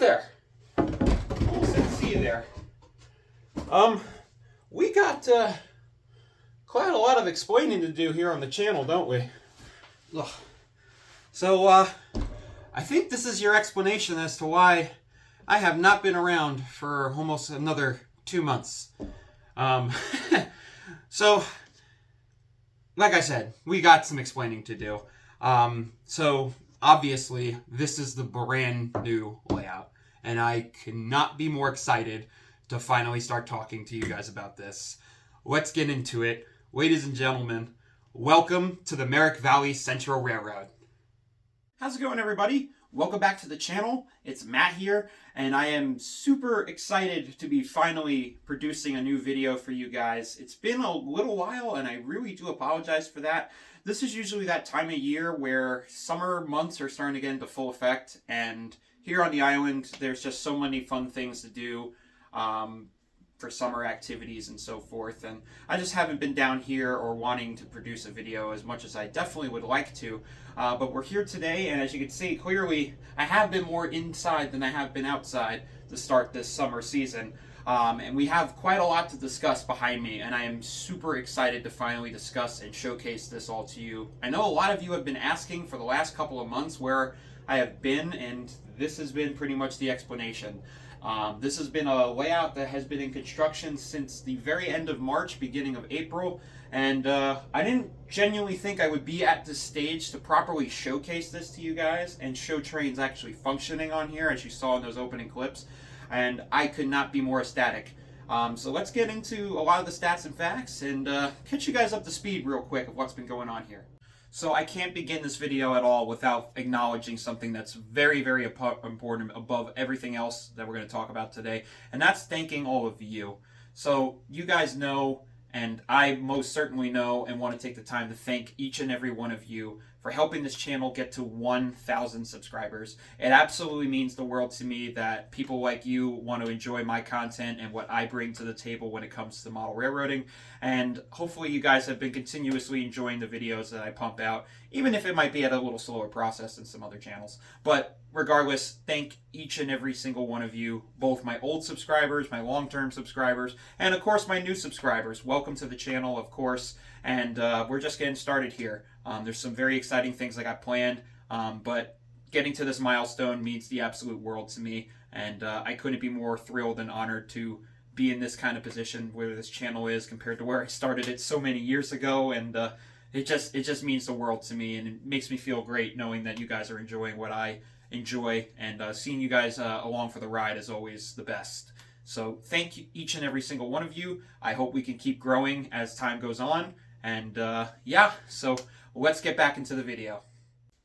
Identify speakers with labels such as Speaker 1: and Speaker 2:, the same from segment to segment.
Speaker 1: there. Almost didn't see you there. We got quite a lot of explaining to do here on the channel, don't we? Ugh. So, I think this is your explanation as to why I have not been around for almost another 2 months. So, like I said, we got some explaining to do. So, obviously, this is the brand new layout, and I cannot be more excited to finally start talking to you guys about this. Let's get into it. Ladies and gentlemen, welcome to the Merrick Valley Central Railroad. How's it going, everybody? Welcome back to the channel. It's Matt here, and I am super excited to be finally producing a new video for you guys. It's been a little while, and I really do apologize for that. This is usually that time of year where summer months are starting to get into full effect, and here on the island, there's just so many fun things to do for summer activities and so forth, and I just haven't been down here or wanting to produce a video as much as I definitely would like to, but we're here today, and as you can see clearly I have been more inside than I have been outside to start this summer season, and we have quite a lot to discuss behind me, and I am super excited to finally discuss and showcase this all to you. I know a lot of you have been asking for the last couple of months where I have been, and this has been pretty much the explanation. This has been a layout that has been in construction since the very end of March, beginning of April, and I didn't genuinely think I would be at this stage to properly showcase this to you guys and show trains actually functioning on here, as you saw in those opening clips, and I could not be more ecstatic. So let's get into a lot of the stats and facts and catch you guys up to speed real quick of what's been going on here. So I can't begin this video at all without acknowledging something that's very, very important above everything else that we're going to talk about today, and that's thanking all of you. So you guys know, and I most certainly know, and want to take the time to thank each and every one of you for helping this channel get to 1,000 subscribers. It absolutely means the world to me that people like you want to enjoy my content and what I bring to the table when it comes to model railroading. And hopefully you guys have been continuously enjoying the videos that I pump out, even if it might be at a little slower process than some other channels. But regardless, thank each and every single one of you, both my old subscribers, my long-term subscribers, and of course my new subscribers. Welcome to the channel, of course, and we're just getting started here. There's some very exciting things I got planned, but getting to this milestone means the absolute world to me, and I couldn't be more thrilled and honored to be in this kind of position where this channel is compared to where I started it so many years ago, and it just means the world to me, and it makes me feel great knowing that you guys are enjoying what I enjoy, and seeing you guys along for the ride is always the best. So thank you, each and every single one of you. I hope we can keep growing as time goes on, and yeah, so let's get back into the video.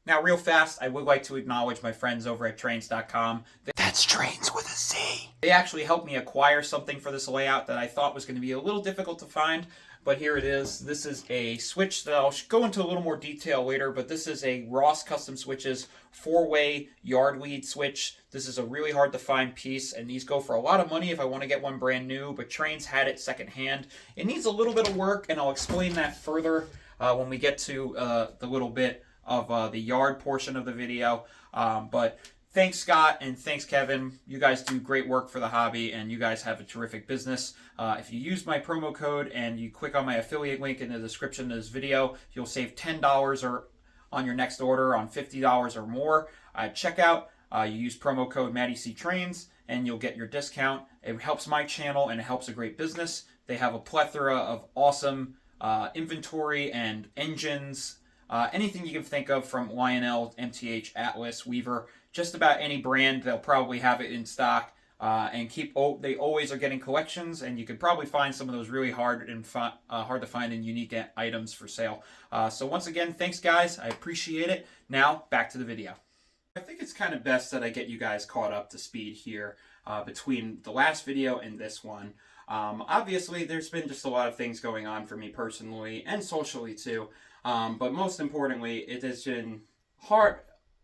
Speaker 1: Now, real fast, I would like to acknowledge my friends over at trains.com. That's trains with a Z. They actually helped me acquire something for this layout that I thought was going to be a little difficult to find, but here it is. This is a switch that I'll go into a little more detail later, but this is a Ross Custom Switches 4-way yard lead switch. This is a really hard to find piece, and these go for a lot of money if I want to get one brand new, but Trains had it secondhand. It needs a little bit of work, and I'll explain that further when we get to the little bit of the yard portion of the video. But thanks, Scott, and thanks, Kevin. You guys do great work for the hobby, and you guys have a terrific business. If you use my promo code and you click on my affiliate link in the description of this video, you'll save $10 or on your next order on $50 or more at checkout. You use promo code MattyCTrains, and you'll get your discount. It helps my channel, and it helps a great business. They have a plethora of awesome inventory and engines, anything you can think of, from Lionel, MTH, Atlas, Weaver, just about any brand, they'll probably have it in stock. And they always are getting collections, and you could probably find some of those really hard to find and unique items for sale. So once again, thanks guys, I appreciate it. Now back to the video. I think it's kind of best that I get you guys caught up to speed here between the last video and this one. Obviously, there's been just a lot of things going on for me personally and socially too. But most importantly, it has been a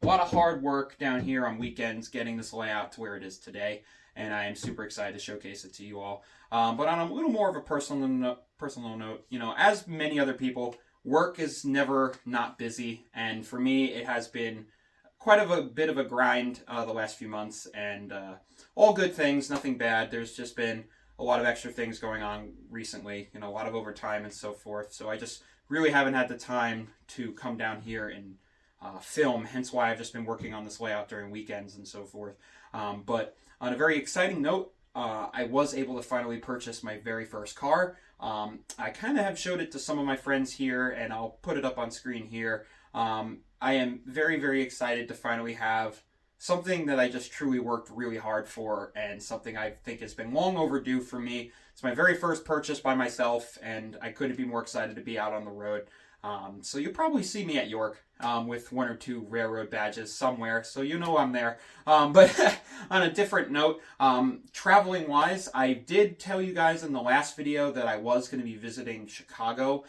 Speaker 1: lot of hard work down here on weekends getting this layout to where it is today, and I am super excited to showcase it to you all. But on a little more of a personal note, you know, as many other people, work is never not busy, and for me, it has been quite of a bit of a grind the last few months, and all good things, nothing bad. There's just been a lot of extra things going on recently, a lot of overtime and so forth. So I just really haven't had the time to come down here and film, hence why I've just been working on this layout during weekends and so forth. But on a very exciting note, I was able to finally purchase my very first car. I kind of have showed it to some of my friends here, and I'll put it up on screen here. I am very, very excited to finally have something that I just truly worked really hard for, and something I think has been long overdue for me. It's my very first purchase by myself, and I couldn't be more excited to be out on the road. So you'll probably see me at York with one or two railroad badges somewhere, so I'm there. But on a different note, traveling wise, I did tell you guys in the last video that I was going to be visiting Chicago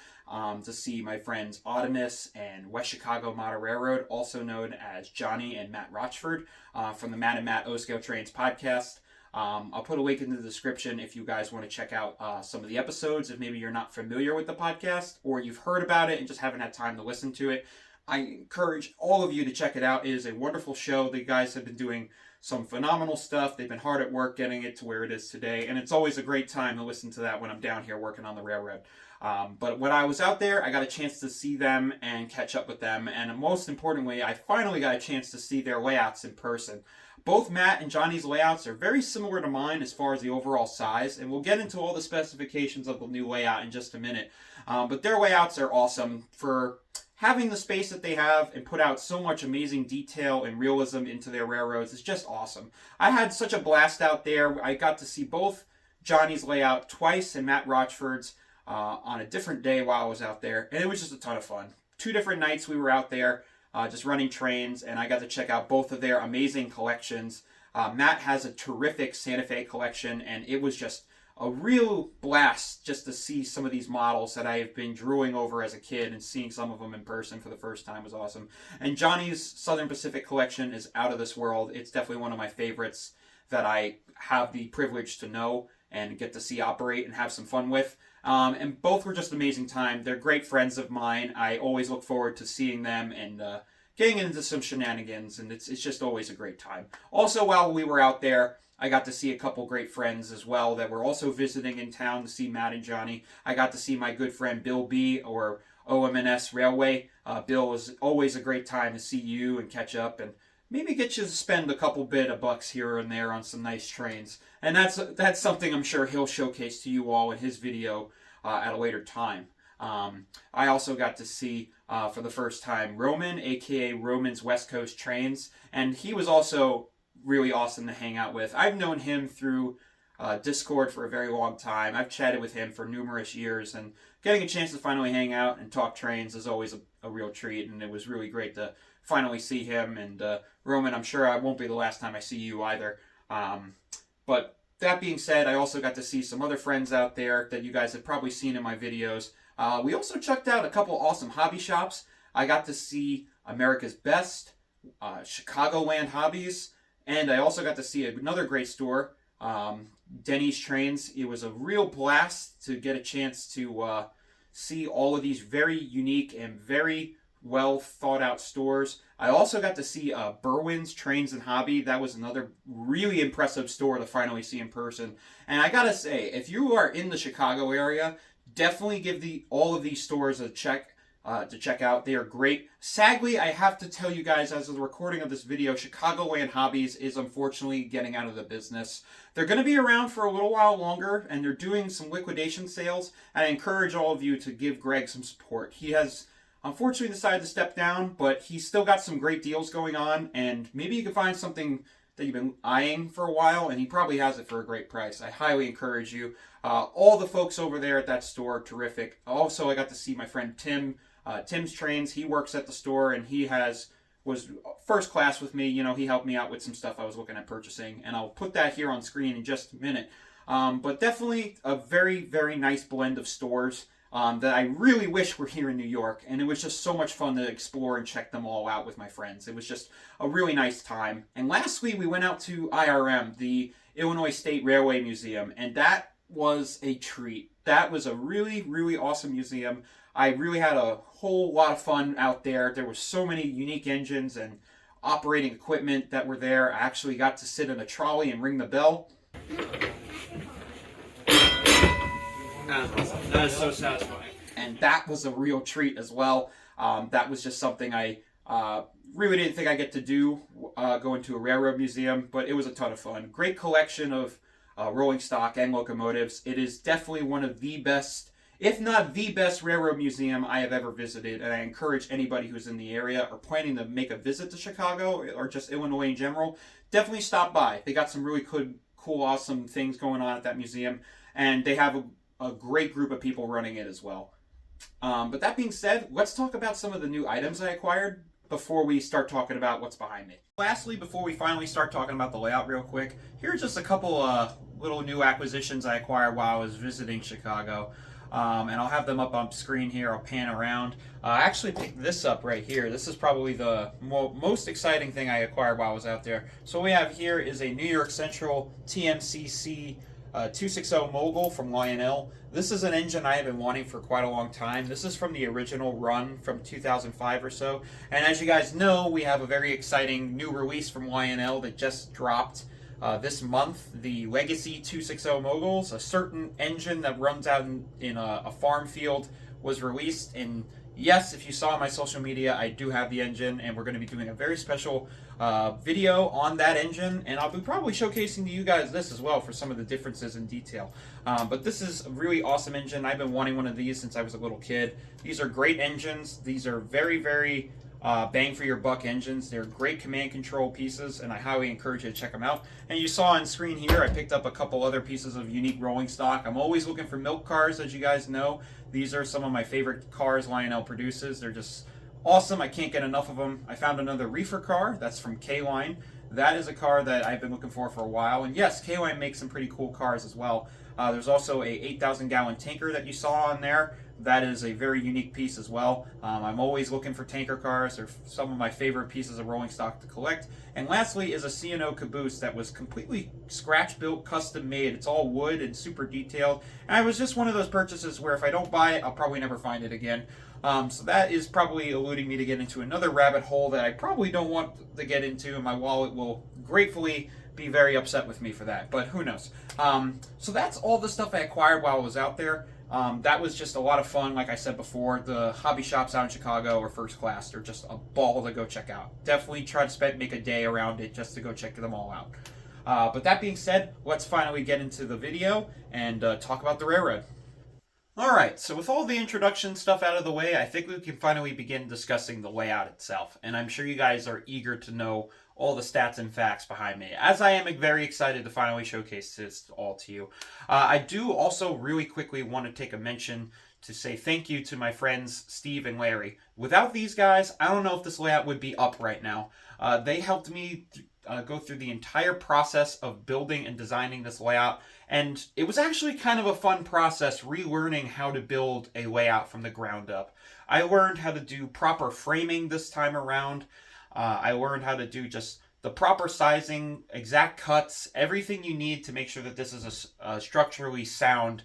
Speaker 1: to see my friends Audimus and West Chicago Model Railroad, also known as Johnny and Matt Rochford from the Matt and Matt O-Scale Trains podcast. I'll put a link in the description if you guys want to check out some of the episodes, if maybe you're not familiar with the podcast or you've heard about it and just haven't had time to listen to it. I encourage all of you to check it out. It is a wonderful show. The guys have been doing some phenomenal stuff. They've been hard at work getting it to where it is today, and it's always a great time to listen to that when I'm down here working on the railroad. But when I was out there, I got a chance to see them and catch up with them, and most importantly, I finally got a chance to see their layouts in person. Both Matt and Johnny's layouts are very similar to mine as far as the overall size, and we'll get into all the specifications of the new layout in just a minute. But their layouts are awesome for having the space that they have and put out so much amazing detail and realism into their railroads. It's just awesome. I had such a blast out there. I got to see both Johnny's layout twice and Matt Rochford's on a different day while I was out there, and it was just a ton of fun. 2 different nights we were out there. Just running trains, and I got to check out both of their amazing collections. Matt has a terrific Santa Fe collection, and it was just a real blast just to see some of these models that I have been drooling over as a kid, and seeing some of them in person for the first time was awesome. And Johnny's Southern Pacific collection is out of this world. It's definitely one of my favorites that I have the privilege to know and get to see operate and have some fun with. And both were just amazing time. They're great friends of mine. I always look forward to seeing them and getting into some shenanigans, and it's just always a great time. Also, while we were out there, I got to see a couple great friends as well that were also visiting in town to see Matt and Johnny. I got to see my good friend Bill B, or OMNS Railway. Bill, was always a great time to see you and catch up, and maybe get you to spend a couple bit of bucks here and there on some nice trains. And that's something I'm sure he'll showcase to you all in his video at a later time. I also got to see, for the first time, Roman, aka Roman's West Coast Trains, and he was also really awesome to hang out with. I've known him through Discord for a very long time. I've chatted with him for numerous years, and getting a chance to finally hang out and talk trains is always a real treat, and it was really great to finally see him. And Roman, I'm sure I won't be the last time I see you either. But that being said, I also got to see some other friends out there that you guys have probably seen in my videos. We also checked out a couple awesome hobby shops. I got to see America's Best, Chicagoland Hobbies, and I also got to see another great store, Denny's Trains. It was a real blast to get a chance to see all of these very unique and very well thought out stores. I also got to see Berwyn's Trains and Hobby. That was another really impressive store to finally see in person. And I gotta say, if you are in the Chicago area, definitely give all of these stores a check to check out. They are great. Sadly, I have to tell you guys, as of the recording of this video, Chicagoland Hobbies is unfortunately getting out of the business. They're going to be around for a little while longer, and they're doing some liquidation sales. And I encourage all of you to give Greg some support. He has unfortunately decided to step down, but he's still got some great deals going on, and maybe you can find something that you've been eyeing for a while, and he probably has it for a great price. I highly encourage you. All the folks over there at that store, terrific. Also, I got to see my friend Tim, Tim's Trains. He works at the store, and he was first class with me. You know, he helped me out with some stuff I was looking at purchasing, and I'll put that here on screen in just a minute. But definitely a very, very nice blend of stores that I really wish were here in New York, and it was just so much fun to explore and check them all out with my friends. It was just a really nice time. And lastly, we went out to IRM, the Illinois State Railway Museum, and that was a treat. That was a really, really awesome museum. I really had a whole lot of fun out there. There were so many unique engines and operating equipment that were there. I actually got to sit in a trolley and ring the bell. That is so satisfying. And that was a real treat as well. That was just something I really didn't think I get to do, go into a railroad museum, but it was a ton of fun. Great collection of rolling stock and locomotives. It is definitely one of the best, if not the best, railroad museum I have ever visited, and I encourage anybody who's in the area or planning to make a visit to Chicago or just Illinois in general, definitely stop by. They got some really cool, awesome things going on at that museum, and they have a great group of people running it as well. But that being said, let's talk about some of the new items I acquired before we start talking about what's behind me. Lastly, before we finally start talking about the layout real quick, here's just a couple little new acquisitions I acquired while I was visiting Chicago. And I'll have them up on screen here. I'll pan around. I actually picked this up right here. This is probably the most exciting thing I acquired while I was out there. So what we have here is a New York Central TMCC 260 Mogul from Lionel. This is an engine I have been wanting for quite a long time. This is from the original run from 2005 or so. And as you guys know, we have a very exciting new release from Lionel that just dropped this month. The Legacy 260 Moguls, a certain engine that runs out in a farm field, was released. And yes, if you saw my social media, I do have the engine, and we're going to be doing a very special video on that engine, and I'll be probably showcasing to you guys this as well for some of the differences in detail. But this is a really awesome engine. I've been wanting one of these since I was a little kid. These are great engines. These are very, very bang for your buck engines. They're great command control pieces, and I highly encourage you to check them out. And you saw on screen here, I picked up a couple other pieces of unique rolling stock. I'm always looking for milk cars, as you guys know. These are some of my favorite cars Lionel produces. They're just awesome. I can't get enough of them. I found another reefer car. That's from K-Line. That is a car that I've been looking for a while. And yes, K-Line makes some pretty cool cars as well. There's also a 8,000 gallon tanker that you saw on there. That is a very unique piece as well. I'm always looking for tanker cars. They're some of my favorite pieces of rolling stock to collect. And lastly is a C&O caboose that was completely scratch built, custom made. It's all wood and super detailed. And it was just one of those purchases where if I don't buy it, I'll probably never find it again. So that is probably eluding me to get into another rabbit hole that I probably don't want to get into, and my wallet will gratefully be very upset with me for that, but who knows. So that's all the stuff I acquired while I was out there. That was just a lot of fun. Like I said before, the hobby shops out in Chicago are first class. They're just a ball to go check out. Definitely try to make a day around it just to go check them all out. But that being said, let's finally get into the video and talk about the railroad. Alright, so with all the introduction stuff out of the way, I think we can finally begin discussing the layout itself. And I'm sure you guys are eager to know all the stats and facts behind me, as I am very excited to finally showcase this all to you. I do also really quickly want to take a mention to say thank you to my friends Steve and Larry. Without these guys, I don't know if this layout would be up right now. They helped me go through the entire process of building and designing this layout, and it was actually kind of a fun process relearning how to build a layout from the ground up. I learned how to do proper framing this time around. I learned how to do just the proper sizing, exact cuts, everything you need to make sure that this is a structurally sound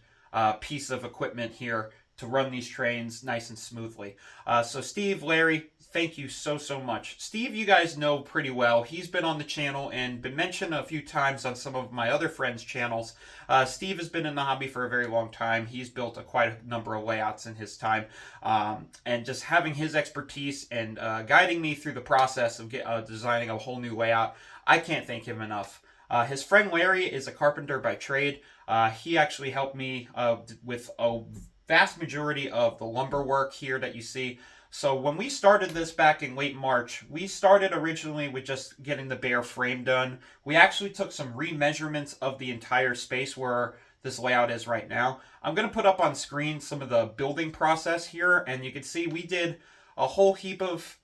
Speaker 1: piece of equipment here to run these trains nice and smoothly. So Steve, Larry, thank you so much. Steve, you guys know pretty well. He's been on the channel and been mentioned a few times on some of my other friends' channels. Steve has been in the hobby for a very long time. He's built quite a number of layouts in his time. And just having his expertise and guiding me through the process of designing a whole new layout, I can't thank him enough. His friend Larry is a carpenter by trade. He actually helped me with a vast majority of the lumber work here that you see. So when we started this back in late March, we started originally with just getting the bare frame done. We actually took some remeasurements of the entire space where this layout is right now. I'm going to put up on screen some of the building process here, and you can see we did a whole heap of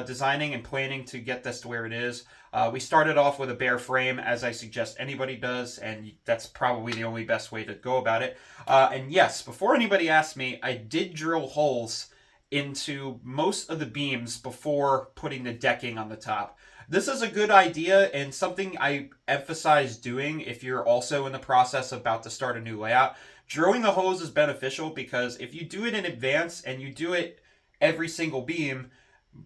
Speaker 1: designing and planning to get this to where it is. We started off with a bare frame, as I suggest anybody does, and that's probably the only best way to go about it. And yes, before anybody asks me, I did drill holes into most of the beams before putting the decking on the top. This is a good idea and something I emphasize doing if you're also in the process of about to start a new layout. Drilling the holes is beneficial because if you do it in advance and you do it every single beam,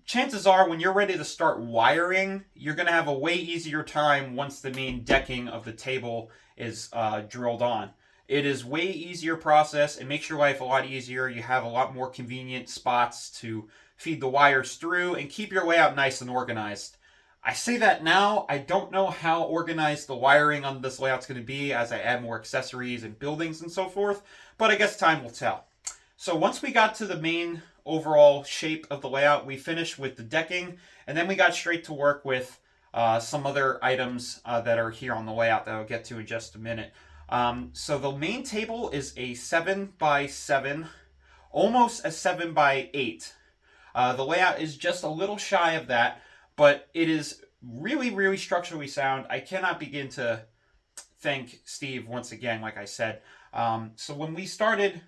Speaker 1: chances are when you're ready to start wiring, you're going to have a way easier time once the main decking of the table is drilled on. It is way easier process. It makes your life a lot easier. You have a lot more convenient spots to feed the wires through and keep your layout nice and organized. I say that now. I don't know how organized the wiring on this layout's going to be as I add more accessories and buildings and so forth, but I guess time will tell. So once we got to the main overall shape of the layout, we finished with the decking, and then we got straight to work with some other items that are here on the layout that I'll get to in just a minute. So the main table is a 7x7, almost a 7x8. The layout is just a little shy of that, but it is really, really structurally sound. I cannot begin to thank Steve once again, like I said. So when we started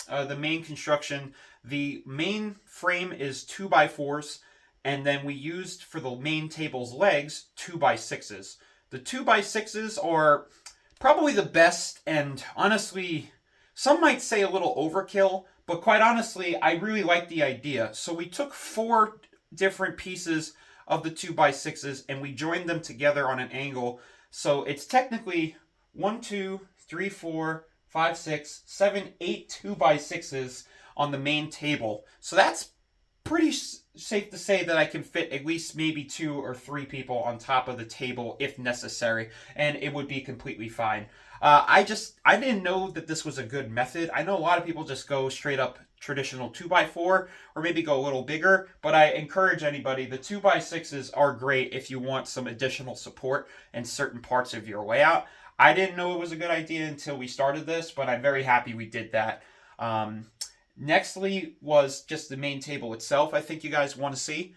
Speaker 1: the main construction, the main frame is 2x4s, and then we used for the main table's legs 2x6s. The 2x6s are probably the best, and honestly, some might say a little overkill, but quite honestly, I really like the idea. So we took 4 different pieces of the 2x6s and we joined them together on an angle. So it's technically 1, 2, 3, 4, 5, 6, 7, 8 2x6s on the main table. So that's pretty safe to say that I can fit at least maybe 2 or 3 people on top of the table if necessary, and it would be completely fine. I didn't know that this was a good method. I know a lot of people just go straight up traditional 2x4 or maybe go a little bigger, but I encourage anybody, the 2x6s are great if you want some additional support in certain parts of your layout. I didn't know it was a good idea until we started this, but I'm very happy we did that. Nextly was just the main table itself, I think you guys want to see.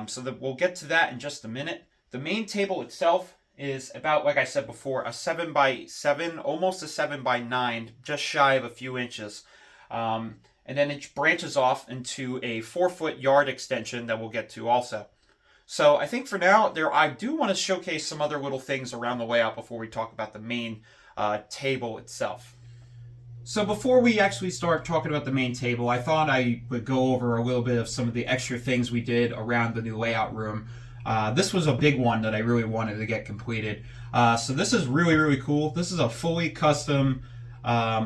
Speaker 1: So that we'll get to that in just a minute. The main table itself is about, like I said before, a 7x7, almost a 7x9, just shy of a few inches. And then it branches off into a 4-foot yard extension that we'll get to also. So I think for now, I do want to showcase some other little things around the layout before we talk about the main table itself. So before we actually start talking about the main table, I thought I would go over a little bit of some of the extra things we did around the new layout room. This was a big one that I really wanted to get completed. So this is really, really cool. This is a fully custom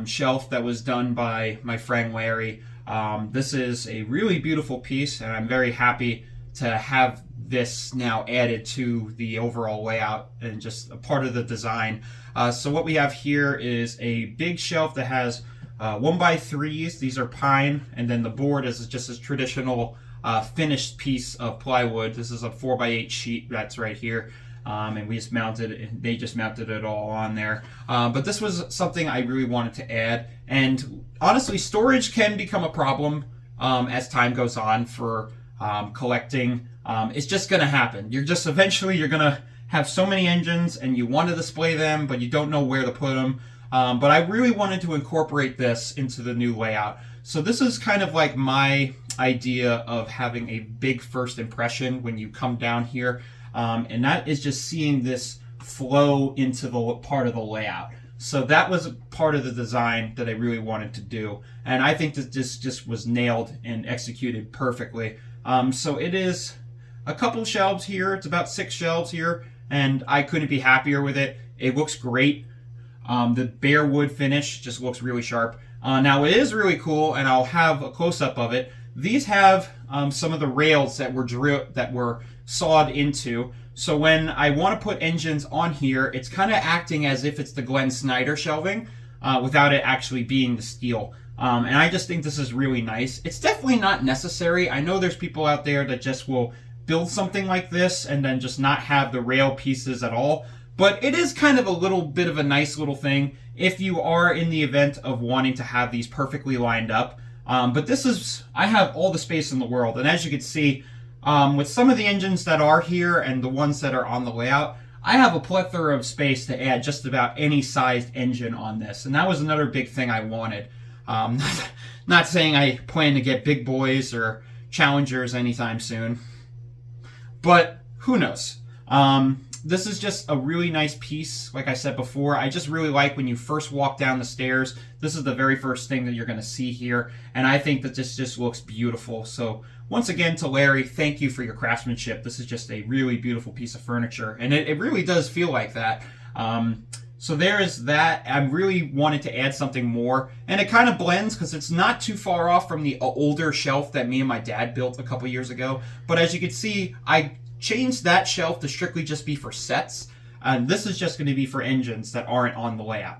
Speaker 1: shelf that was done by my friend Larry. This is a really beautiful piece, and I'm very happy to have this now added to the overall layout and just a part of the design. So what we have here is a big shelf that has 1x3s. These are pine, and then the board is just a traditional finished piece of plywood. This is a 4x8 sheet that's right here. And we just mounted it, they just mounted it all on there. But this was something I really wanted to add. And honestly, storage can become a problem as time goes on for collecting. It's just going to happen. Eventually you're going to have so many engines and you want to display them, but you don't know where to put them. But I really wanted to incorporate this into the new layout. So this is kind of like my idea of having a big first impression when you come down here. And that is just seeing this flow into the part of the layout. So that was a part of the design that I really wanted to do. And I think that this just was nailed and executed perfectly. So it is a couple shelves here. It's about 6 shelves here. And I couldn't be happier with it. It looks great. The bare wood finish just looks really sharp. Now it is really cool, and I'll have a close-up of it. These have some of the rails that were sawed into. So when I want to put engines on here, it's kind of acting as if it's the Glenn Snyder shelving without it actually being the steel. And I just think this is really nice. It's definitely not necessary. I know there's people out there that just will build something like this and then just not have the rail pieces at all. But it is kind of a little bit of a nice little thing if you are in the event of wanting to have these perfectly lined up. But I have all the space in the world. And as you can see, with some of the engines that are here and the ones that are on the layout, I have a plethora of space to add just about any sized engine on this. And that was another big thing I wanted. Not saying I plan to get big boys or Challengers anytime soon, but who knows?
Speaker 2: this is just a really nice piece. Like I said before, I just really like when you first walk down the stairs. This is the very first thing that you're going to see here, and I think that this just looks beautiful. So once again, to Larry, thank you for your craftsmanship. This is just a really beautiful piece of furniture, and it really does feel like that. So there is that. I really wanted to add something more, and it kind of blends because it's not too far off from the older shelf that me and my dad built a couple years ago. But as you can see, I changed that shelf to strictly just be for sets, and this is just going to be for engines that aren't on the layout.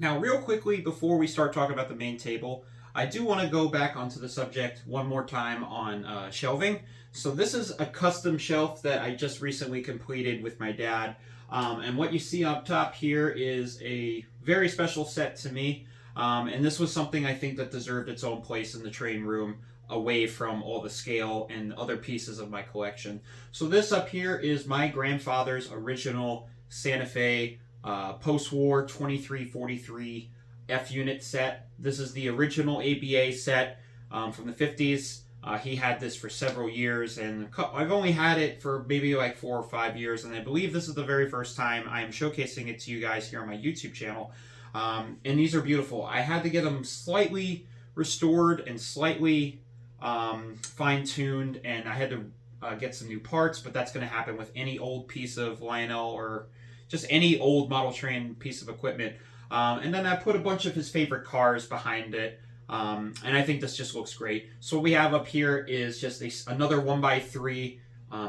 Speaker 2: Now, real quickly, before we start talking about the main table, I do want to go back onto the subject one more time on shelving. So this is a custom shelf that I just recently completed with my dad. And what you see up top here is a very special set to me. And this was something I think that deserved its own place in the train room, away from all the scale and other pieces of my collection. So this up here is my grandfather's original Santa Fe post-war 2343 F-unit set. This is the original ABA set from the 50s. He had this for several years, and I've only had it for maybe like 4 or 5 years, and I believe this is the very first time I am showcasing it to you guys here on my YouTube channel. And these are beautiful. I had to get them slightly restored and slightly fine-tuned, and I had to get some new parts, but that's going to happen with any old piece of Lionel or just any old model train piece of equipment. And then I put a bunch of his favorite cars behind it. And I think this just looks great. So what we have up here is just another 1x3,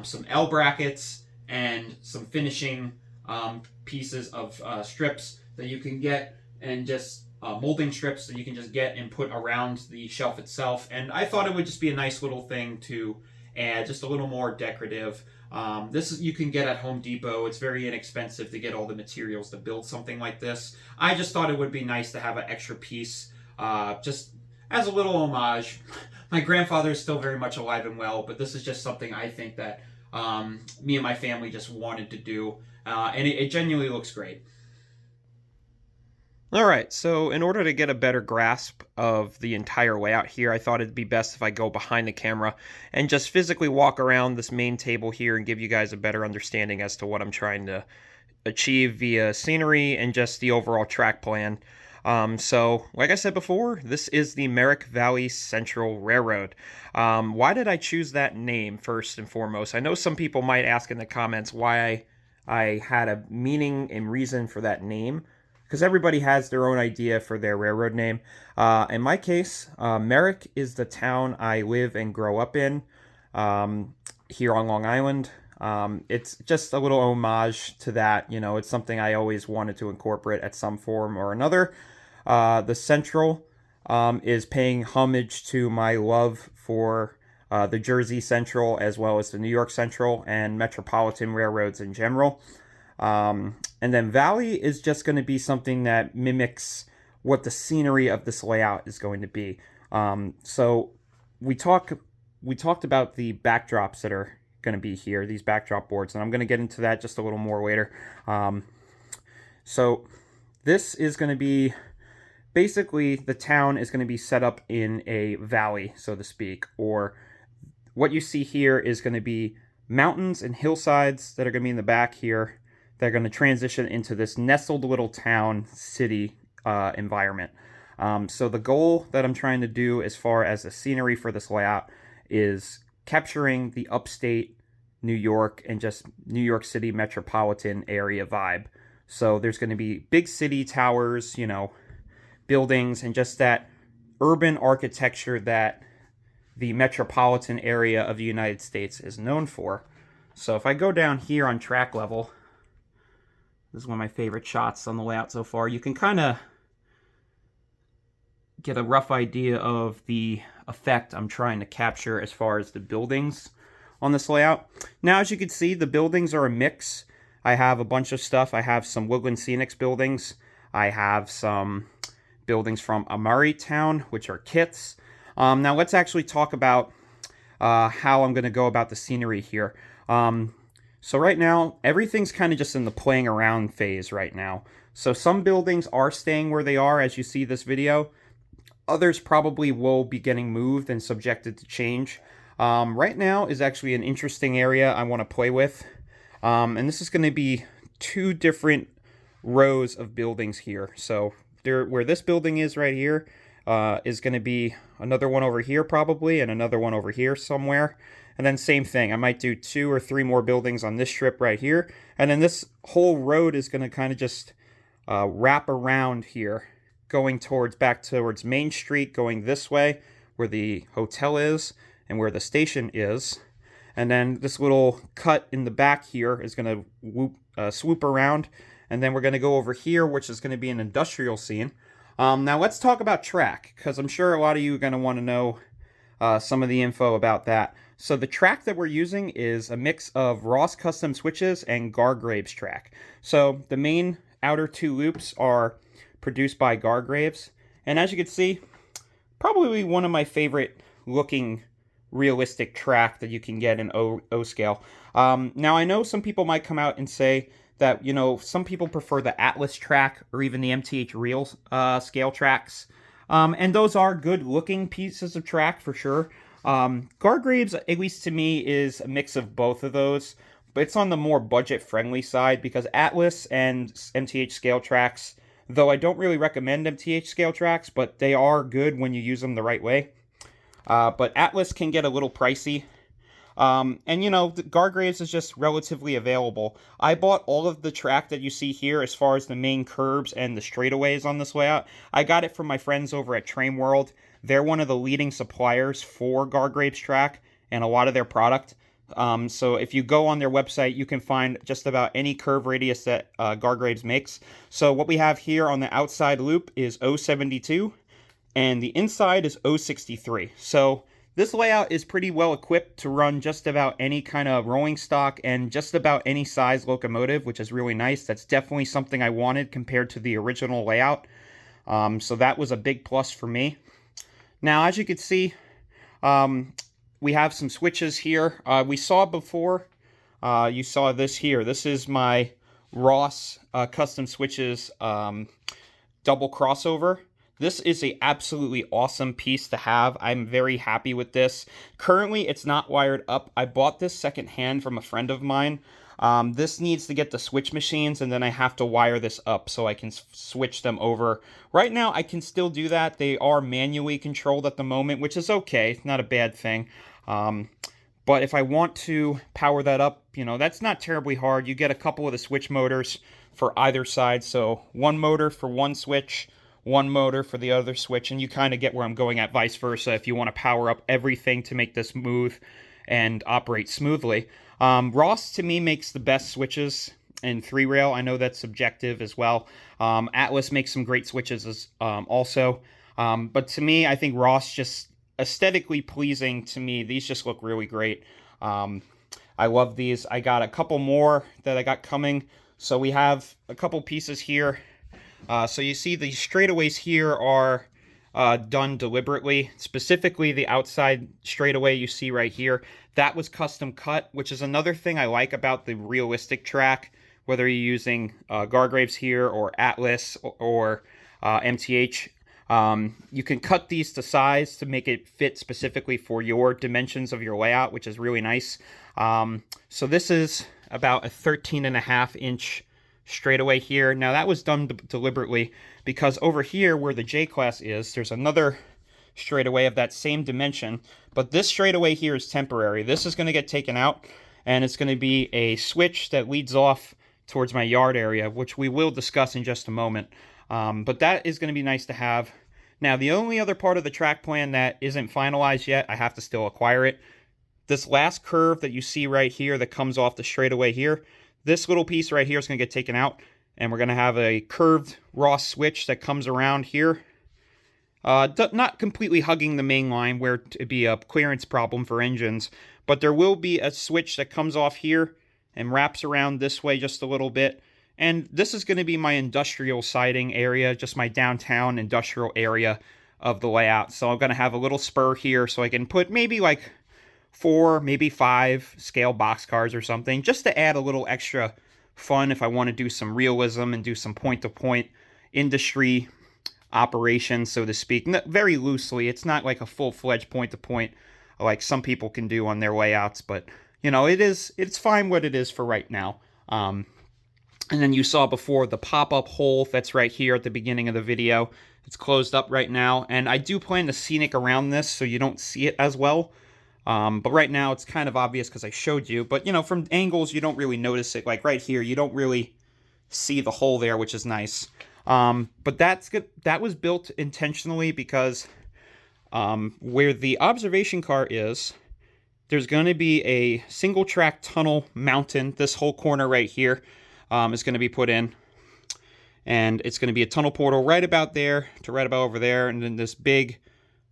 Speaker 2: some L brackets, and some finishing pieces of strips that you can get, and just molding strips that you can just get and put around the shelf itself. And I thought it would just be a nice little thing to add, just a little more decorative. This you can get at Home Depot. It's very inexpensive to get all the materials to build something like this. I just thought it would be nice to have an extra piece, just as a little homage. My grandfather is still very much alive and well, but this is just something I think that me and my family just wanted to do, and it genuinely looks great.
Speaker 3: All right, so in order to get a better grasp of the entire layout here, I thought it'd be best if I go behind the camera and just physically walk around this main table here and give you guys a better understanding as to what I'm trying to achieve via scenery and just the overall track plan. So, like I said before, this is the Merrick Valley Central Railroad. Why did I choose that name first and foremost? I know some people might ask in the comments why I had a meaning and reason for that name, because everybody has their own idea for their railroad name. In my case, Merrick is the town I live and grow up in here on Long Island. It's just a little homage to that. You know, it's something I always wanted to incorporate at some form or another. The Central is paying homage to my love for the Jersey Central as well as the New York Central and metropolitan railroads in general. And then Valley is just going to be something that mimics what the scenery of this layout is going to be. So we talked about the backdrops that are going to be here, these backdrop boards, and I'm going to get into that just a little more later. So this is going to be basically, the town is going to be set up in a valley, so to speak, or what you see here is going to be mountains and hillsides that are going to be in the back here. They're going to transition into this nestled little town city environment. So the goal that I'm trying to do as far as the scenery for this layout is capturing the upstate New York and just New York City metropolitan area vibe. So there's going to be big city towers, you know, buildings, and just that urban architecture that the metropolitan area of the United States is known for. So if I go down here on track level, this is one of my favorite shots on the layout so far. You can kind of get a rough idea of the effect I'm trying to capture as far as the buildings on this layout. Now, as you can see, the buildings are a mix. I have a bunch of stuff. I have some Woodland Scenics buildings. I have some buildings from Amari Town, which are kits. Now, let's actually talk about how I'm going to go about the scenery here. So right now, everything's kind of just in the playing around phase right now. So some buildings are staying where they are as you see this video. Others probably will be getting moved and subjected to change. Right now is actually an interesting area I want to play with. And this is going to be 2 different rows of buildings here. So there, where this building is right here, is going to be another one over here probably, and another one over here somewhere. And then same thing, I might do 2 or 3 more buildings on this strip right here. And then this whole road is going to kind of just wrap around here, going back towards Main Street, going this way where the hotel is and where the station is. And then this little cut in the back here is going to swoop around. And then we're going to go over here, which is going to be an industrial scene. Now let's talk about track, because I'm sure a lot of you are going to want to know some of the info about that. So the track that we're using is a mix of Ross custom switches and Gargraves track. So the main outer 2 loops are produced by Gargraves. And as you can see, probably one of my favorite looking realistic track that you can get in O scale. Now I know some people might come out and say that, you know, some people prefer the Atlas track or even the MTH real scale tracks. And those are good looking pieces of track for sure. Gargraves, at least to me, is a mix of both of those, but it's on the more budget-friendly side because Atlas and MTH scale tracks, though I don't really recommend MTH scale tracks, but they are good when you use them the right way. But Atlas can get a little pricey. And you know, the Gargraves is just relatively available. I bought all of the track that you see here as far as the main curbs and the straightaways on this layout. I got it from my friends over at Train World. They're one of the leading suppliers for Gargraves track and a lot of their product. So if you go on their website, you can find just about any curve radius that Gargraves makes. So what we have here on the outside loop is 072 and the inside is 063. So this layout is pretty well equipped to run just about any kind of rolling stock and just about any size locomotive, which is really nice. That's definitely something I wanted compared to the original layout. So that was a big plus for me. Now, as you can see, we have some switches here. We saw before, you saw this here. This is my Ross custom switches double crossover. This is a absolutely awesome piece to have. I'm very happy with this. Currently, it's not wired up. I bought this secondhand from a friend of mine. This needs to get the switch machines, and then I have to wire this up so I can switch them over. Right now, I can still do that. They are manually controlled at the moment, which is okay. Not a bad thing. But if I want to power that up, you know, that's not terribly hard. You get a couple of the switch motors for either side. So one motor for one switch, one motor for the other switch, and you kind of get where I'm going at, vice versa, if you want to power up everything to make this move and operate smoothly. Ross, to me, makes the best switches in 3-rail. I know that's subjective as well. Atlas makes some great switches as, also. But to me, I think Ross just aesthetically pleasing to me. These just look really great. I love these. I got a couple more that I got coming. So we have a couple pieces here. So you see the straightaways here are done deliberately. Specifically, the outside straightaway you see right here, that was custom cut, which is another thing I like about the realistic track, whether you're using Gargraves here or Atlas or MTH. You can cut these to size to make it fit specifically for your dimensions of your layout, which is really nice. So this is about a 13.5-inch straightaway here. Now that was done deliberately because over here where the J-class is, there's another straightaway of that same dimension, but this straightaway here is temporary. This is going to get taken out, and it's going to be a switch that leads off towards my yard area, which we will discuss in just a moment. But that is going to be nice to have. Now, the only other part of the track plan that isn't finalized yet, I have to still acquire it. This last curve that you see right here that comes off the straightaway here, this little piece right here is going to get taken out, and we're going to have a curved Ross switch that comes around here. Not completely hugging the main line where it'd be a clearance problem for engines, but there will be a switch that comes off here and wraps around this way just a little bit. And this is going to be my industrial siding area, just my downtown industrial area of the layout. So I'm going to have a little spur here so I can put maybe like 4, maybe 5 scale boxcars or something, just to add a little extra fun if I want to do some realism and do some point-to-point industry operation, so to speak. Very loosely. It's not like a full-fledged point-to-point like some people can do on their layouts, but
Speaker 2: you know, it's fine what it is for right now. And then you saw before the pop-up hole that's right here at the beginning of the video. It's closed up right now, and I do plan to scenic around this so you don't see it as well. But right now it's kind of obvious because I showed you. But, you know, from angles you don't really notice it. Like right here, you don't really see the hole there, which is nice. But that's good. That was built intentionally because where the observation car is, there's going to be a single track tunnel mountain. This whole corner right here is going to be put in. And it's going to be a tunnel portal right about there to right about over there. And then this big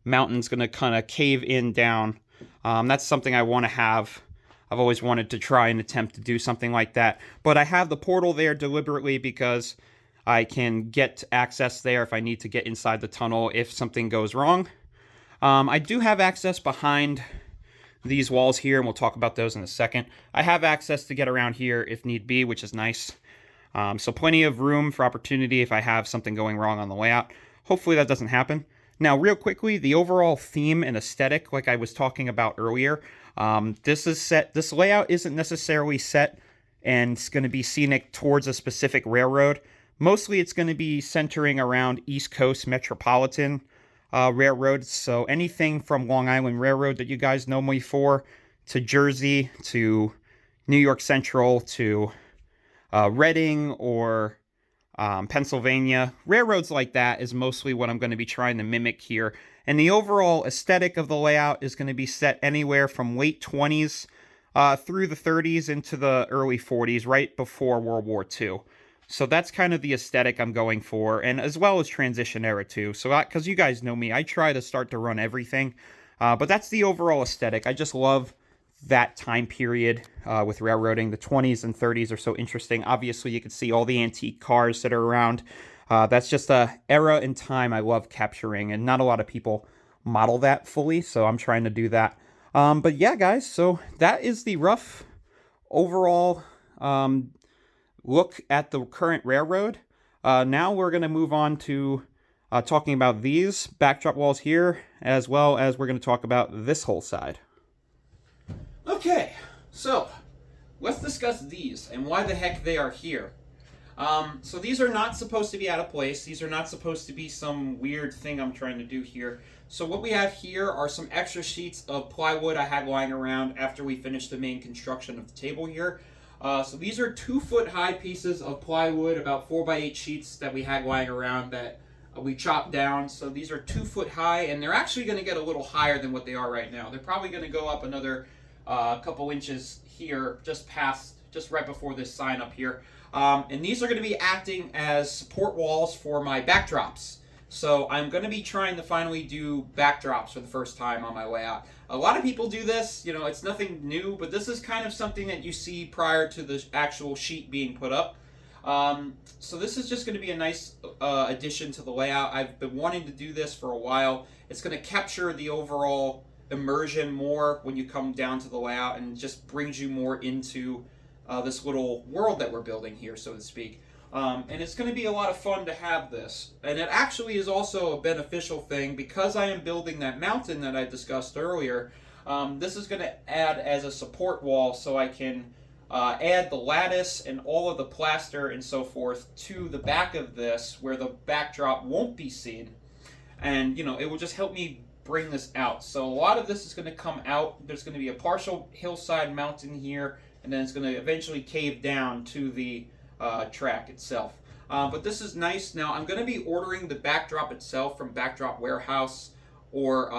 Speaker 2: mountain's going to kind of cave in down. That's something I want to have. I've always wanted to try and attempt to do something like that. But I have the portal there deliberately because I can get access there if I need to get inside the tunnel if something goes wrong. I do have access behind these walls here, and we'll talk about those in a second. I have access to get around here if need be, which is nice. So plenty of room for opportunity if I have something going wrong on the layout. Hopefully that doesn't happen. Now, real quickly, the overall theme and aesthetic, like I was talking about earlier, this is set. This layout isn't necessarily set and it's going to be scenic towards a specific railroad. Mostly it's going to be centering around East Coast Metropolitan railroads. So anything from Long Island Railroad that you guys know me for, to Jersey, to New York Central, to Reading, or Pennsylvania. Railroads like that is mostly what I'm going to be trying to mimic here. And the overall aesthetic of the layout is going to be set anywhere from late 20s through the 30s into the early 40s, right before World War II. So that's kind of the aesthetic I'm going for, and as well as transition era too. So because you guys know me, I try to start to run everything. But that's the overall aesthetic. I just love that time period with railroading. The 20s and 30s are so interesting. Obviously, you can see all the antique cars that are around. That's just a era in time I love capturing, and not a lot of people model that fully, so I'm trying to do that. But yeah, guys, so that is the rough overall look at the current railroad. Now we're going to move on to talking about these backdrop walls here, as well as we're going to talk about this whole side. Okay, so let's discuss these and why the heck they are here. So these are not supposed to be out of place. These are not supposed to be some weird thing I'm trying to do here. So what we have here are some extra sheets of plywood I had lying around after we finished the main construction of the table here. So these are 2-foot high pieces of plywood, about 4x8 sheets that we had lying around that we chopped down. So these are 2 foot high, and they're actually going to get a little higher than what they are right now. They're probably going to go up another couple inches here, just right before this sign up here. And these are going to be acting as support walls for my backdrops. So I'm going to be trying to finally do backdrops for the first time on my way out. A lot of people do this, you know, it's nothing new, but this is kind of something that you see prior to the actual sheet being put up. So this is just going to be a nice addition to the layout. I've been wanting to do this for a while. It's going to capture the overall immersion more when you come down to the layout, and just brings you more into this little world that we're building here, so to speak. And it's going to be a lot of fun to have this. And it actually is also a beneficial thing because I am building that mountain that I discussed earlier. This is going to add as a support wall so I can add the lattice and all of the plaster and so forth to the back of this where the backdrop won't be seen. And, you know, it will just help me bring this out. So a lot of this is going to come out. There's going to be a partial hillside mountain here, and then it's going to eventually cave down to the track itself. But this is nice. Now I'm going to be ordering the backdrop itself from Backdrop Warehouse or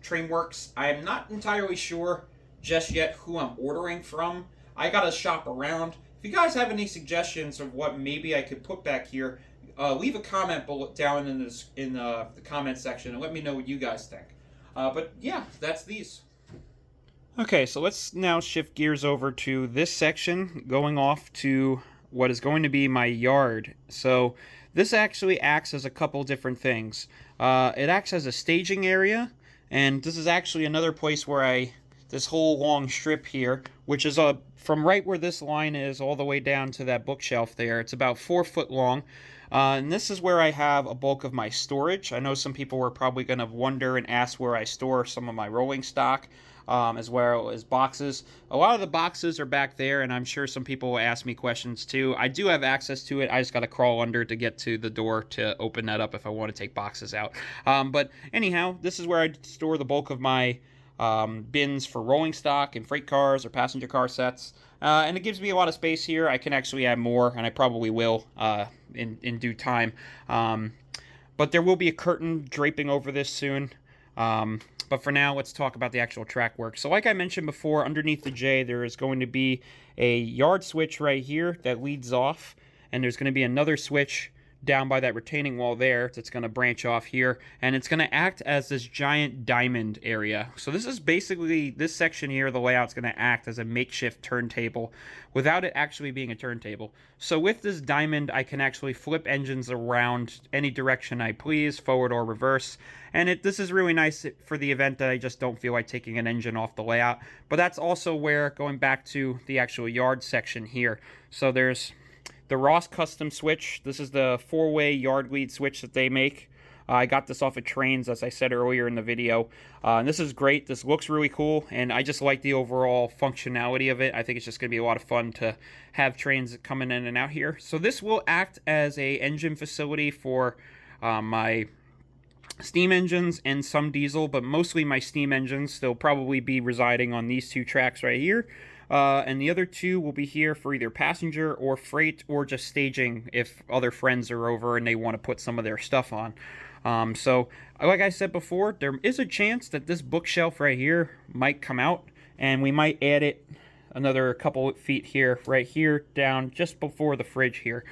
Speaker 2: Trainworks. I am not entirely sure just yet who I'm ordering from. I got to shop around. If you guys have any suggestions of what maybe I could put back here, leave a comment down in the comment section and let me know what you guys think. But yeah, that's these. Okay, so let's now shift gears over to this section, going off to what is going to be my yard. So this actually acts as a couple different things. It acts as a staging area, and this is actually another place where this whole long strip here, which is from right where this line is all the way down to that bookshelf there. It's about 4 foot long. And this is where I have a bulk of my storage. I know some people were probably going to wonder and ask where I store some of my rolling stock.
Speaker 3: as well as boxes. A lot of the boxes are back there, and I'm sure some people will ask me questions too. I do have access to it. I just got to crawl under to get to the door to open that up if I want to take boxes out. But anyhow, this is where I store the bulk of my bins for rolling stock and freight cars or passenger car sets. And it gives me a lot of space here. I can actually add more, and I probably will in due time. But there will be a curtain draping over this soon. But for now, let's talk about the actual track work. So like I mentioned before, underneath the J, there is going to be a yard switch right here that leads off. And there's going to be another switch down by that retaining wall there that's going to branch off here, and it's going to act as this giant diamond area. So this is basically, this section here, the layout's going to act as a makeshift turntable without it actually being a turntable. So with this diamond, I can actually flip engines around any direction I please, forward or reverse, and this is really nice for the event that I just don't feel like taking an engine off the layout. But that's also where, going back to the actual yard section here, so there's the Ross custom switch. This is the 4-way yard lead switch that they make. I got this off of Trains, as I said earlier in the video. And this is great. This looks really cool, and I just like the overall functionality of it. I think it's just going to be a lot of fun to have trains coming in and out here. So this will act as a engine facility for my steam engines and some diesel, but mostly my steam engines. They'll probably be residing on these two tracks right here. And the other two will be here for either passenger or freight, or just staging if other friends are over and they want to put some of their stuff on. So, like I said before, there is a chance that this bookshelf right here might come out, and we might add it another couple of feet here, right here, down just before the fridge here.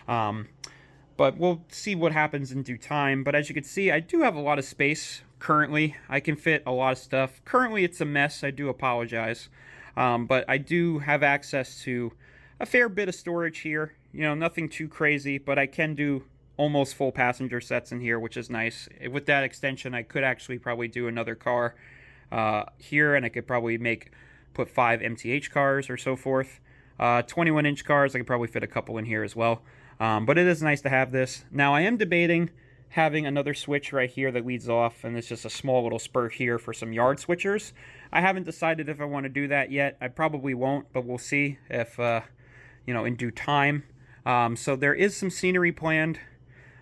Speaker 3: But we'll see what happens in due time. But as you can see, I do have a lot of space currently. I can fit a lot of stuff. Currently, it's a mess. I do apologize. But I do have access to a fair bit of storage here. You know, nothing too crazy, but I can do almost full passenger sets in here, which is nice. With that extension, I could actually probably do another car here, and I could probably put 5 MTH cars or so forth. 21-inch cars, I could probably fit a couple in here as well. But it is nice to have this. Now, I am debating having another switch right here that leads off, and it's just a small little spurt here for some yard switchers. I haven't decided if I want to do that yet. I probably won't, but we'll see if, in due time. So there is some scenery planned.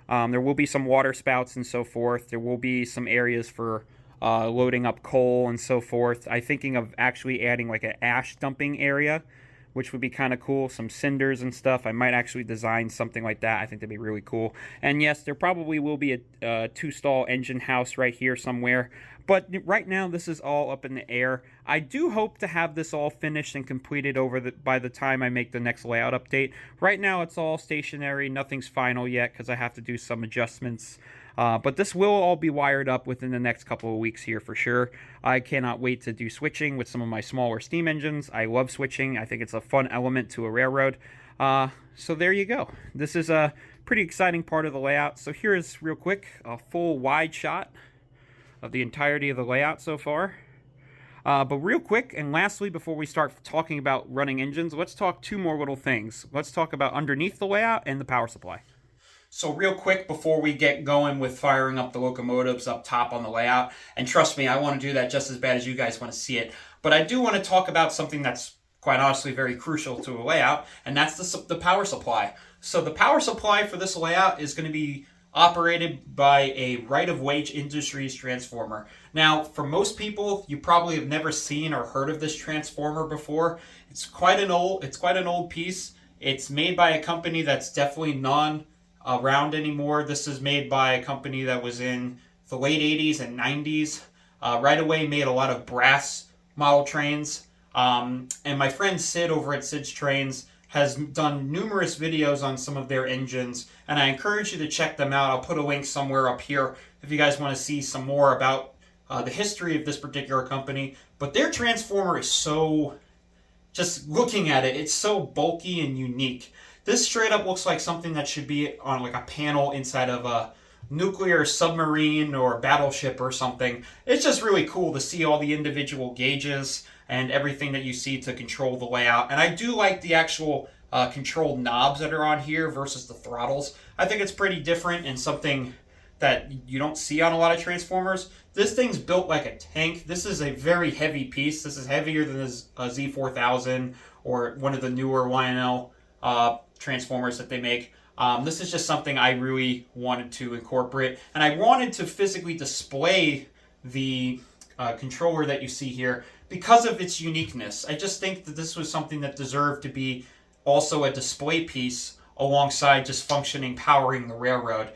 Speaker 3: There will be some water spouts and so forth. There will be some areas for loading up coal and so forth. I'm thinking of actually adding like an ash dumping area, which would be kind of cool. Some cinders and stuff. I might actually design something like that. I think that'd be really cool. And yes, there probably will be a 2-stall engine house right here somewhere. But right now, this is all up in the air. I do hope to have this all finished and completed by the time I make the next layout update. Right now, it's all stationary. Nothing's final yet because I have to do some adjustments. But this will all be wired up within the next couple of weeks here for sure. I cannot wait to do switching with some of my smaller steam engines. I love switching. I think it's a fun element to a railroad. So there you go. This is a pretty exciting part of the layout. So here is, real quick, a full wide shot of the entirety of the layout so far. But real quick, and lastly, before we start talking about running engines, let's talk 2 more little things. Let's talk about underneath the layout and the power supply. So real quick, before we get going with firing up the locomotives up top on the layout, and trust me, I want to do that just as bad as you guys want to see it, but I do want to talk about something that's quite honestly very crucial to a layout, and that's the power supply. So the power supply for this layout is going to be operated by a right-of-way industries transformer. Now, for most people, you probably have never seen or heard of this transformer before. It's quite an old piece. It's made by a company that's definitely around anymore. This is made by a company that was in the late 80s and 90s. Right Away made a lot of brass model trains. And my friend Sid over at Sid's Trains has done numerous videos on some of their engines, and I encourage you to check them out. I'll put a link somewhere up here if you guys want to see some more about the history of this particular company. But their transformer is so, just looking at it, it's so bulky and unique. This straight up looks like something that should be on like a panel inside of a nuclear submarine or battleship or something. It's just really cool to see all the individual gauges and everything that you see to control the layout. And I do like the actual control knobs that are on here versus the throttles. I think it's pretty different and something
Speaker 2: that you don't see on a lot of transformers. This thing's built like a tank. This is a very heavy piece. This is heavier than a Z4000 or one of the newer YNL transformers that they make. This is just something I really wanted to incorporate, and I wanted to physically display the controller that you see here because of its uniqueness. I just think that this was something that deserved to be also a display piece alongside just functioning, powering the railroad.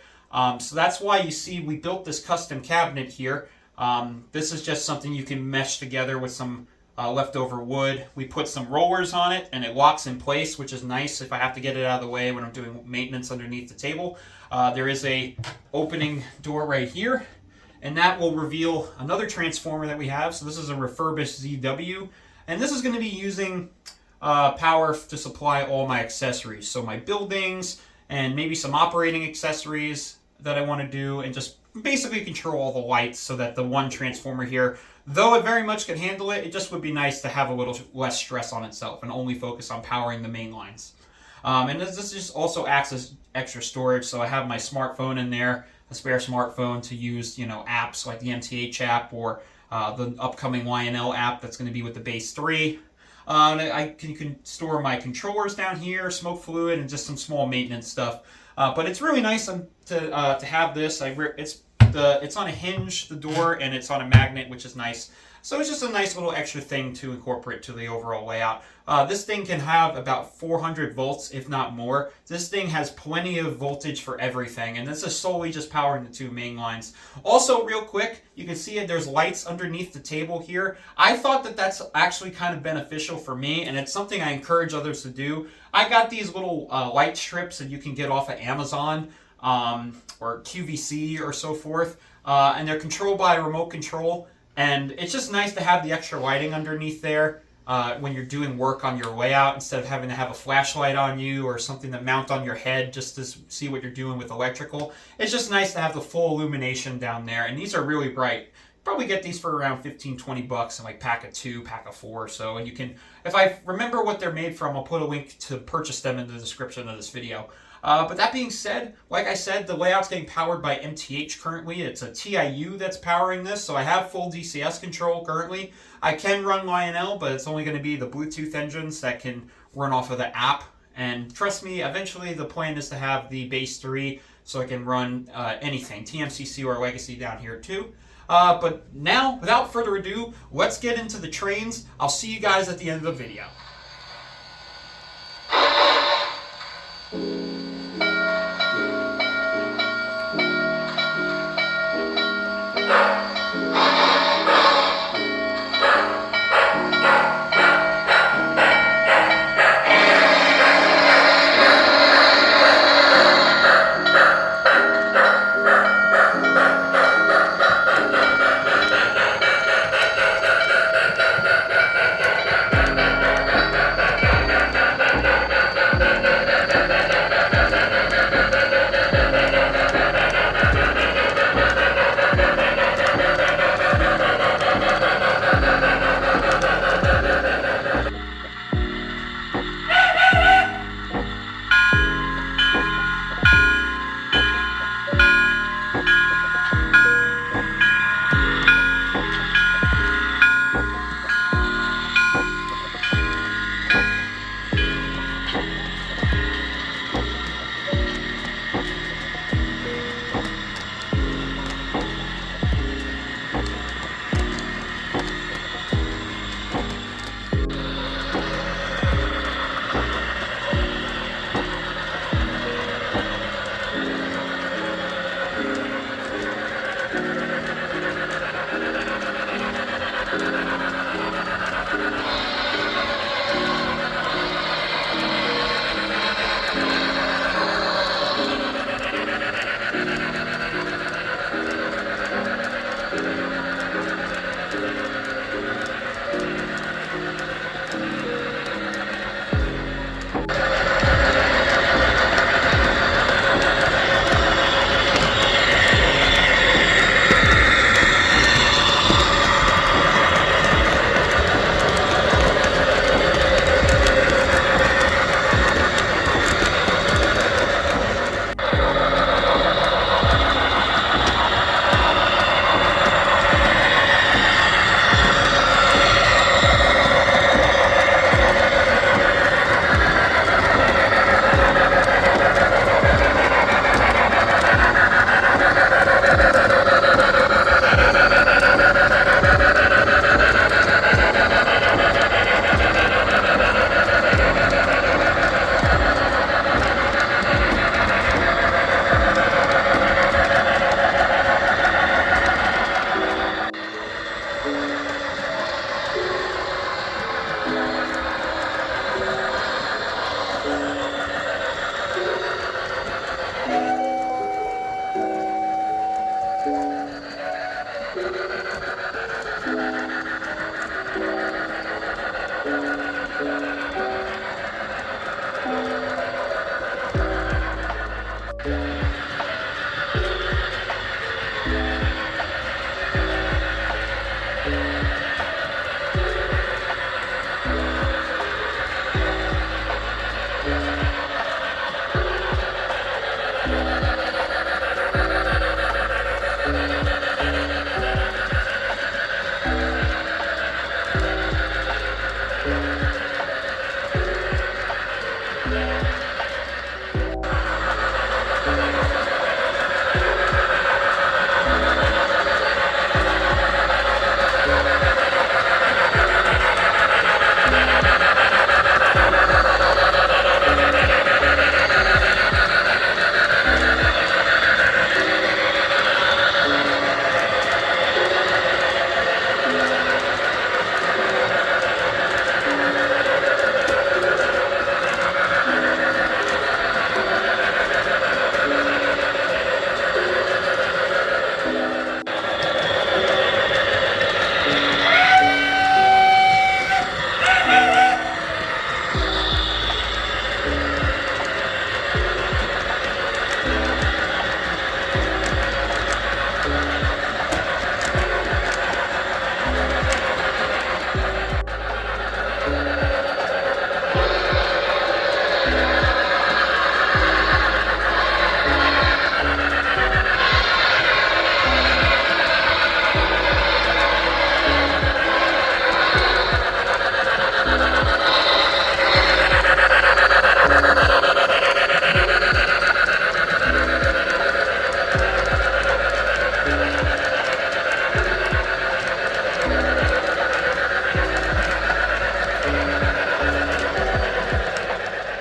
Speaker 2: So that's why you see we built this custom cabinet here. This is just something you can mesh together with some leftover wood. We put some rollers on it and it locks in place, which is nice if I have to get it out of the way when I'm doing maintenance underneath the table. There is a opening door right here, and that will reveal another transformer that we have. So this is a refurbished ZW, and this is going to be using power to supply all my accessories. So my buildings and maybe some operating accessories that I want to do, and just basically control all the lights so that the one transformer here, though it very much can handle it, it just would be nice to have a little less stress on itself and only focus on powering the main lines. And this just also acts as extra storage, so I have my smartphone in there, a spare smartphone to use, apps like the MTH app or the upcoming YNL app that's going to be with the Base 3. And I can store my controllers down here, smoke fluid, and just some small maintenance stuff. But it's really nice to have this. It's on a hinge, the door, and it's on a magnet, which is nice. So it's just a nice little extra thing to incorporate to the overall layout. This thing can have about 400 volts, if not more. This thing has plenty of voltage for everything, and this is solely just powering the two main lines. Also, real quick, you can see there's lights underneath the table here. I thought that that's actually kind of beneficial for me, and it's something I encourage others to do. I got these little light strips that you can get off of Amazon or QVC or so forth, and they're controlled by a remote control. And it's just nice to have the extra lighting underneath there when you're doing work on your layout, instead of having to have a flashlight on you or something to mount on your head just to see what you're doing with electrical. It's just nice to have the full illumination down there, and these are really bright. Probably get these for around $15-20 in like pack of 2, pack of 4 or so. And you can, if I remember what they're made from, I'll put a link to purchase them in the description of this video. But that being said, like I said, the layout's getting powered by MTH currently. It's a TIU that's powering this, so I have full DCS control currently. I can run YNL, but it's only going to be the Bluetooth engines that can run off of the app. And trust me, eventually the plan is to have the Base 3 so I can run anything, TMCC or Legacy down here too. But now, without further ado, let's get into the trains. I'll see you guys at the end of the video.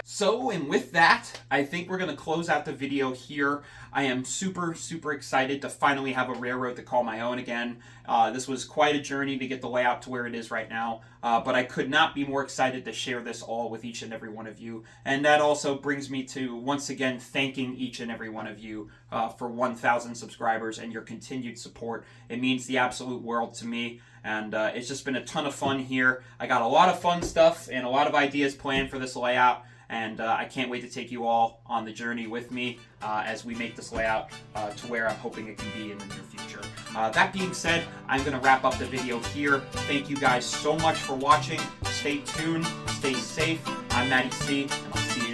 Speaker 1: So, and with that, I think we're going to close out the video here. I am super, super excited to finally have a railroad to call my own again. This was quite a journey to get the layout to where it is right now, but I could not be more excited to share this all with each and every one of you. And that also brings me to, once again, thanking each and every one of you for 1,000 subscribers and your continued support. It means the absolute world to me. And it's just been a ton of fun here. I got a lot of fun stuff and a lot of ideas planned for this layout. And I can't wait to take you all on the journey with me as we make this layout to where I'm hoping it can be in the near future. That being said, I'm going to wrap up the video here. Thank you guys so much for watching. Stay tuned, stay safe. I'm Matty C, and I'll see you